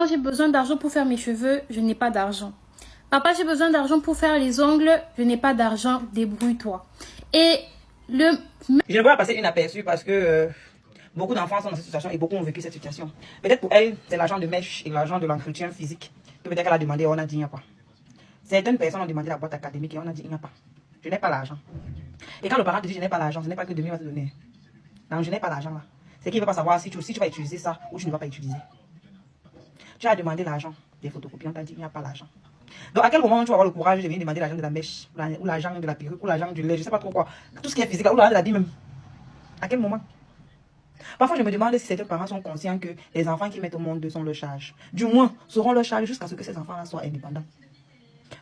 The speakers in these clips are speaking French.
J'ai besoin d'argent pour faire mes cheveux, je n'ai pas d'argent. Papa, j'ai besoin d'argent pour faire les ongles, je n'ai pas d'argent, débrouille-toi. Et le... Je ne peux pas passer inaperçu parce que beaucoup d'enfants sont dans cette situation et beaucoup ont vécu cette situation. Peut-être pour elle, c'est l'argent de mèche et l'argent de l'entretien physique. Peut-être qu'elle a demandé, on a dit il n'y a pas. Certaines personnes ont demandé la boîte académique et on a dit il n'y a pas. Je n'ai pas l'argent. Et quand le parent te dit je n'ai pas l'argent, ce n'est pas que demi va te donner. Non, je n'ai pas l'argent là. C'est qu'il ne veut pas savoir si tu vas utiliser ça ou tu ne vas pas utiliser. Tu as demandé l'argent des photocopies, on t'a dit il n'y a pas l'argent. Donc à quel moment tu vas avoir le courage de venir demander l'argent de la mèche, ou l'argent de la perruque, ou l'argent du lait, je ne sais pas trop quoi. Tout ce qui est physique, ou l'argent de la vie même. À quel moment? Parfois je me demande si certains parents sont conscients que les enfants qu'ils mettent au monde sont leur charge. Du moins, seront leur charge jusqu'à ce que ces enfants-là soient indépendants.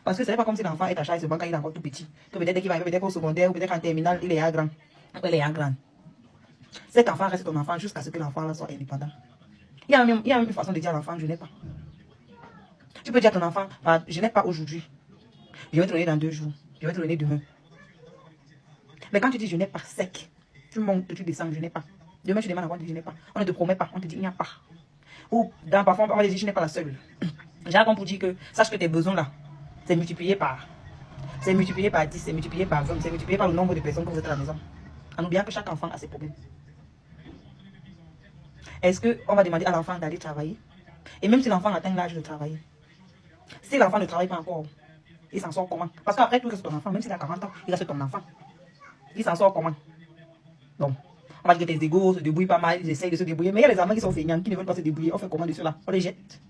Parce que ce n'est pas comme si l'enfant est à charge seulement quand il est encore tout petit. Que peut-être qu'il va arriver peut-être au secondaire ou peut-être en terminale, il est à grand. Elle est à grande. Cet enfant reste ton enfant jusqu'à ce que l'enfant soit indépendant. Il y a même une façon de dire à l'enfant, je n'ai pas. Tu peux dire à ton enfant, je n'ai pas aujourd'hui. Je vais te donner dans 2 jours. Je vais te donner demain. Mais quand tu dis je n'ai pas sec, tu montes, tu descends, je n'ai pas. Demain tu demandes encore, tu dis je n'ai pas. On ne te promet pas, on te dit il n'y a pas. Ou parfois on va dire je n'ai pas la seule. J'ai comme pour dire que sache que tes besoins là, c'est multiplié par 10, c'est multiplié par 20, c'est multiplié par le nombre de personnes que vous êtes à la maison. En oubliant que chaque enfant a ses problèmes. Est-ce qu'on va demander à l'enfant d'aller travailler? Et même si l'enfant atteint l'âge de travailler, si l'enfant ne travaille pas encore, il s'en sort comment? Parce qu'après tout, c'est ton enfant, même s'il a 40 ans, il reste ton enfant. Il s'en sort comment? Donc, on va dire que tes égos se débrouillent pas mal, ils essayent de se débrouiller, mais il y a les enfants qui sont feignants, qui ne veulent pas se débrouiller, on fait comment de cela? On les jette.